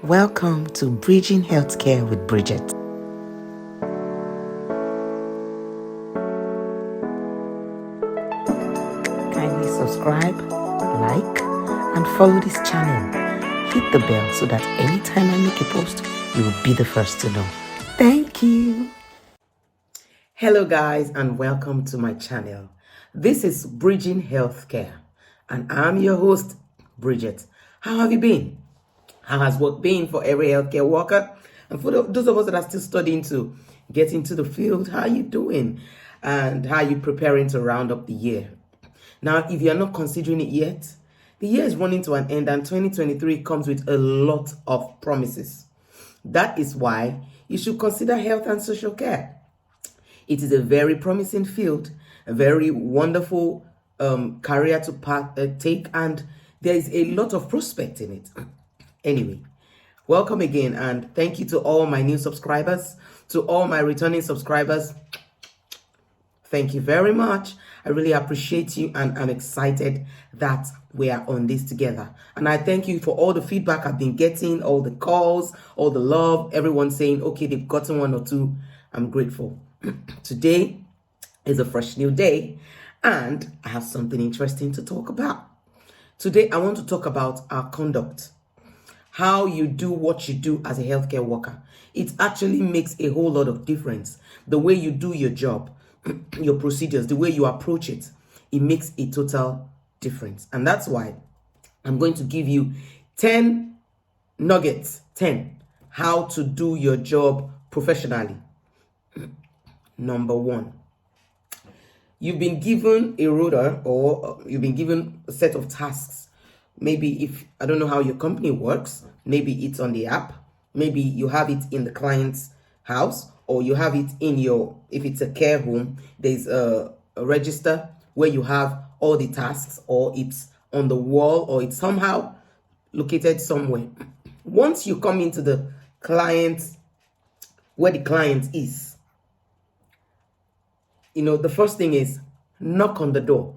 Welcome to Bridging Healthcare with Bridget. Kindly subscribe, like, and follow this channel. Hit the bell so that anytime I make a post, you will be the first to know. Thank you. Hello guys, and welcome to my channel. This is Bridging Healthcare, and I'm your host, Bridget. How have you been? How has work been for every healthcare worker? And for those of us that are still studying to get into the field, how are you doing? And how are you preparing to round up the year? Now, if you're not considering it yet, the year is running to an end and 2023 comes with a lot of promises. That is why you should consider health and social care. It is a very promising field, a very wonderful career to take, and there is a lot of prospect in it. Anyway, welcome again, and thank you to all my new subscribers, to all my returning subscribers. Thank you very much. I really appreciate you, and I'm excited that we are on this together. And I thank you for all the feedback I've been getting, all the calls, all the love, everyone saying, okay, they've gotten one or two. I'm grateful. Today is a fresh new day, and I have something interesting to talk about. Today, I want to talk about our conduct. How you do what you do as a healthcare worker. It actually makes a whole lot of difference. The way you do your job, your procedures, the way you approach it, it makes a total difference. And that's why I'm going to give you 10 nuggets, 10, how to do your job professionally. Number 1, you've been given a rota, or you've been given a set of tasks. Maybe if, I don't know how your company works, maybe it's on the app, maybe you have it in the client's house, or you have it in your, if it's a care home, there's a register where you have all the tasks, or it's on the wall, or it's somehow located somewhere. Once you come into the client, where the client is, the first thing is knock on the door.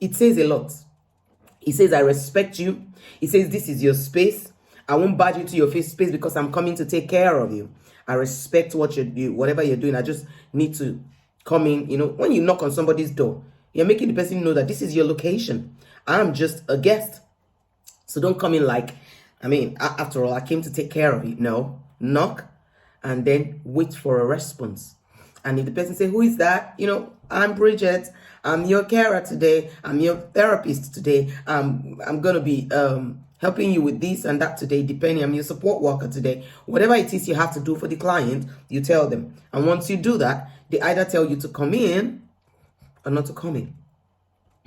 It says a lot. It says, I respect you. It says, this is your space. I won't barge into your face space because I'm coming to take care of you. I respect what you do, whatever you're doing. I just need to come in. When you knock on somebody's door, you're making the person know that this is your location. I'm just a guest. So don't come in like, after all, I came to take care of you. No, knock and then wait for a response. And if the person say, who is that? I'm Bridget. I'm your carer today. I'm your therapist today. I'm going to be helping you with this and that today, depending. I'm your support worker today. Whatever it is you have to do for the client, you tell them. And once you do that, they either tell you to come in or not to come in.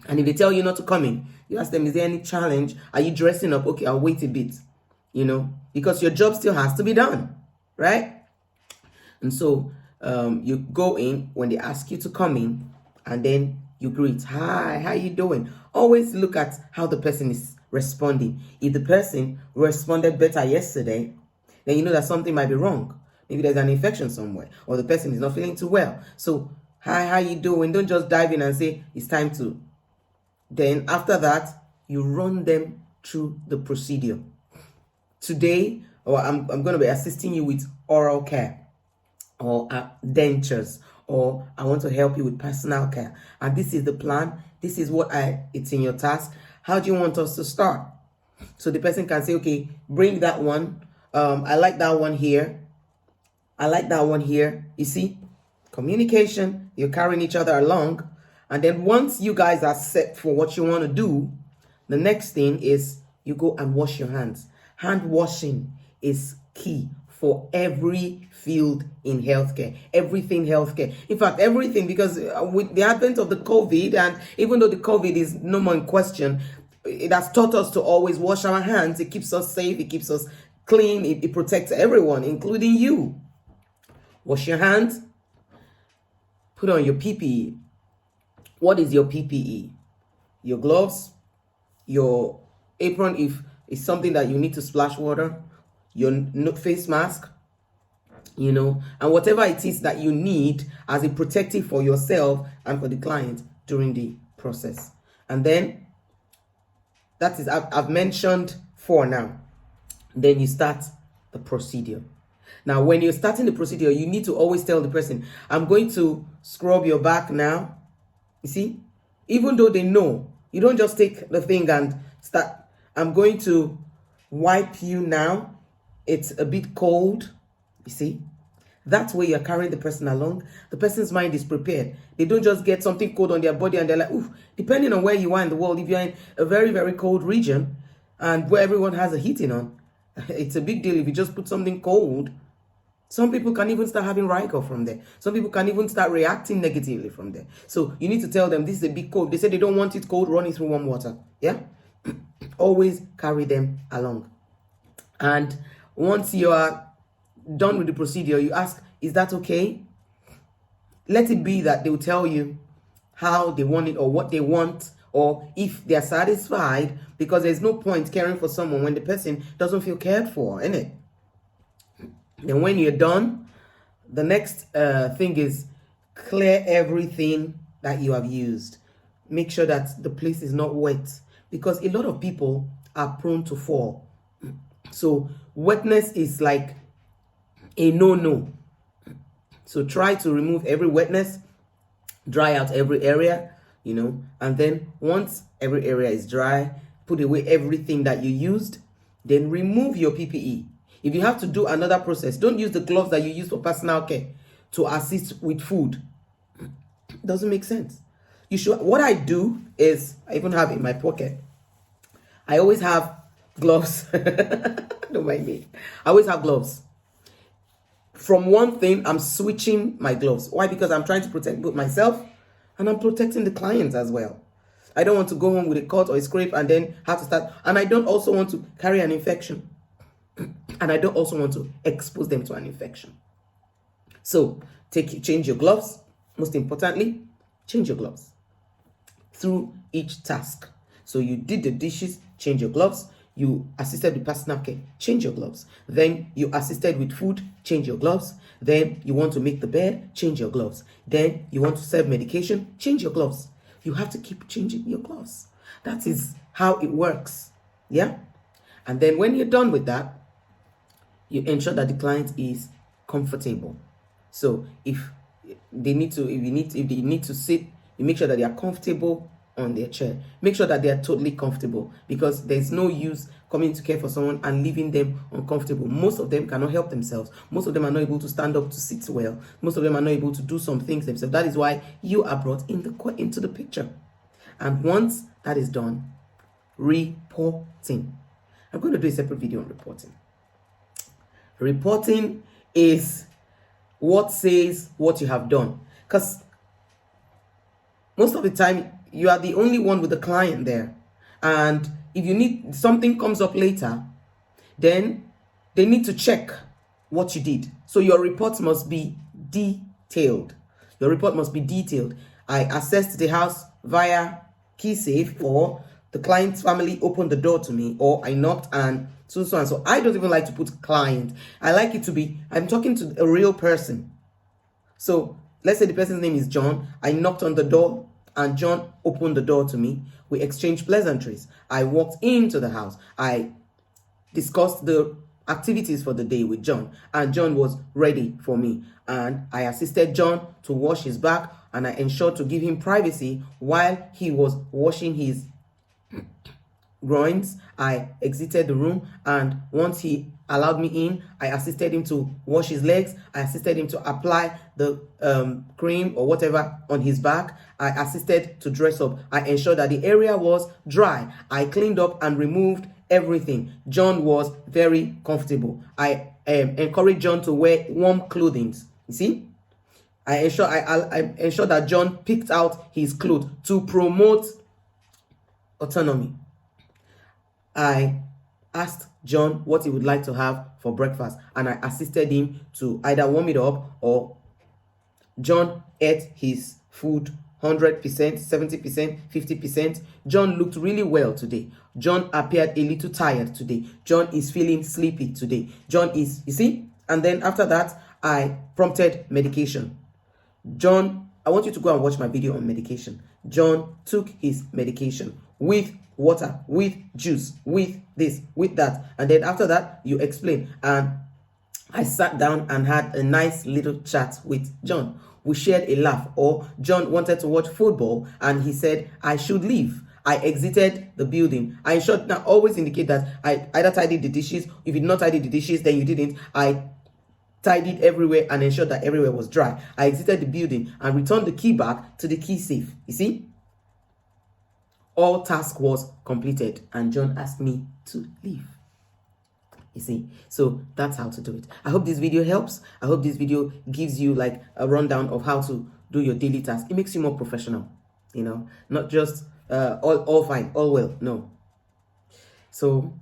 And if they tell you not to come in, you ask them, is there any challenge? Are you dressing up? Okay, I'll wait a bit, because your job still has to be done, right? And so you go in when they ask you to come in, and then you greet. Hi, how you doing? Always look at how the person is responding. If the person responded better yesterday, then you know that something might be wrong. Maybe there's an infection somewhere, or the person is not feeling too well. So, hi, how you doing? Don't just dive in and say, it's time to. Then after that, you run them through the procedure. Today, I'm going to be assisting you with oral care, or dentures, or I want to help you with personal care. And this is the plan. This is what it's in your task. How do you want us to start? So the person can say, okay, bring that one. I like that one here. I like that one here. You see, communication, you're carrying each other along. And then once you guys are set for what you want to do, the next thing is you go and wash your hands. Hand washing is key for every field in healthcare, everything healthcare. In fact, everything, because with the advent of the COVID, and even though the COVID is no more in question, it has taught us to always wash our hands. It keeps us safe. It keeps us clean. It protects everyone, including you. Wash your hands. Put on your PPE. What is your PPE? Your gloves, your apron if it's something that you need to splash water, your face mask, and whatever it is that you need as a protective for yourself and for the client during the process. And then that is, I've mentioned 4 now. Then you start the procedure. Now, when you're starting the procedure, you need to always tell the person, I'm going to scrub your back now. You see, even though they know, you don't just take the thing and start, I'm going to wipe you now. It's a bit cold. You see, that's where you're carrying the person along. The person's mind is prepared. They don't just get something cold on their body and they're like, oof. Depending on where you are in the world, if you're in a very, very cold region and where everyone has a heating on, it's a big deal if you just put something cold. Some people can even start having rigor from there. Some people can even start reacting negatively from there. So you need to tell them this is a big cold. They say they don't want it cold, run it through warm water. Yeah? Always carry them along. And once you are done with the procedure, you ask, is that okay? Let it be that they will tell you how they want it or what they want, or if they are satisfied, because there's no point caring for someone when the person doesn't feel cared for, innit? Then when you're done, the next thing is clear everything that you have used. Make sure that the place is not wet, because a lot of people are prone to fall. So wetness is like a no-no. So try to remove every wetness, dry out every area, you know, and then once every area is dry, put away everything that you used, then remove your PPE. If you have to do another process, don't use the gloves that you use for personal care to assist with food. Doesn't make sense. You should. What I do is, I even have in my pocket, I always have gloves. Don't mind me. I always have gloves. From one thing, I'm switching my gloves. Why? Because I'm trying to protect both myself and I'm protecting the clients as well. I don't want to go home with a cut or a scrape and then have to start. And I don't also want to carry an infection. And I don't also want to expose them to an infection. So change your gloves. Most importantly, change your gloves through each task. So you did the dishes, change your gloves. You assisted with personal care, change your gloves. Then you assisted with food, change your gloves. Then you want to make the bed, change your gloves. Then you want to serve medication, change your gloves. You have to keep changing your gloves. That is how it works. Yeah? And then when you're done with that, you ensure that the client is comfortable. So if they need to sit, you make sure that they are comfortable on their chair. Make sure that they are totally comfortable, because there's no use coming to care for someone and leaving them uncomfortable. Most of them cannot help themselves. Most of them are not able to stand up to sit well. Most of them are not able to do some things themselves. That is why you are brought into the picture. And once that is done, reporting. I'm going to do a separate video on reporting. Reporting is what says what you have done, because most of the time you are the only one with the client there, and if you need something comes up later, then they need to check what you did. So your report must be detailed. Your report must be detailed. I assessed the house via key safe, or the client's family opened the door to me, or I knocked and so and so. I don't even like to put client. I like it to be, I'm talking to a real person. So let's say the person's name is John. I knocked on the door and John opened the door to me. We exchanged pleasantries. I walked into the house. I discussed the activities for the day with John, and John was ready for me. And I assisted John to wash his back, and I ensured to give him privacy while he was washing his groins. I exited the room, and once he allowed me in, I assisted him to wash his legs. I assisted him to apply the cream or whatever on his back. I assisted to dress up. I ensured that the area was dry. I cleaned up and removed everything. John was very comfortable. I encouraged John to wear warm clothing. You see, I ensured that John picked out his clothes to promote autonomy. I asked John what he would like to have for breakfast, and I assisted him to either warm it up, or John ate his food 100%, 70%, 50%. John looked really well today. John appeared a little tired today. John is feeling sleepy today. John is, you see? And then after that, I prompted medication. John, I want you to go and watch my video on medication. John took his medication with water, with juice, with this, with that. And then after that, you explain. And I sat down and had a nice little chat with John. We shared a laugh. Or John wanted to watch football and he said, I should leave. I exited the building. I in short now always indicate that I either tidied the dishes. If you did not tidy the dishes, then you didn't. I tidied everywhere and ensured that everywhere was dry. I exited the building and returned the key back to the key safe. You see? All task was completed and John asked me to leave. You see, so that's how to do it. I hope this video helps. I hope this video gives you like a rundown of how to do your daily task. It makes you more professional, you know, not just all fine, all well. No. So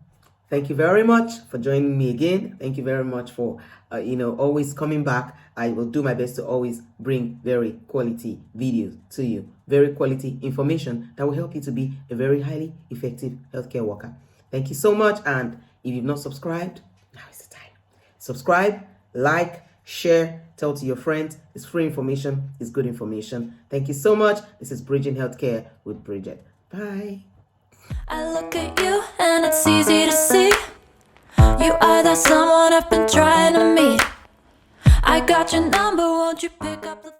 thank you very much for joining me again. Thank you very much for, always coming back. I will do my best to always bring very quality videos to you, very quality information that will help you to be a very highly effective healthcare worker. Thank you so much. And if you've not subscribed, now is the time. Subscribe, like, share, tell to your friends. It's free information. It's good information. Thank you so much. This is Bridging Healthcare with Bridget. Bye. I look at you and it's easy to see. You are that someone I've been trying to meet. I got your number, won't you pick up the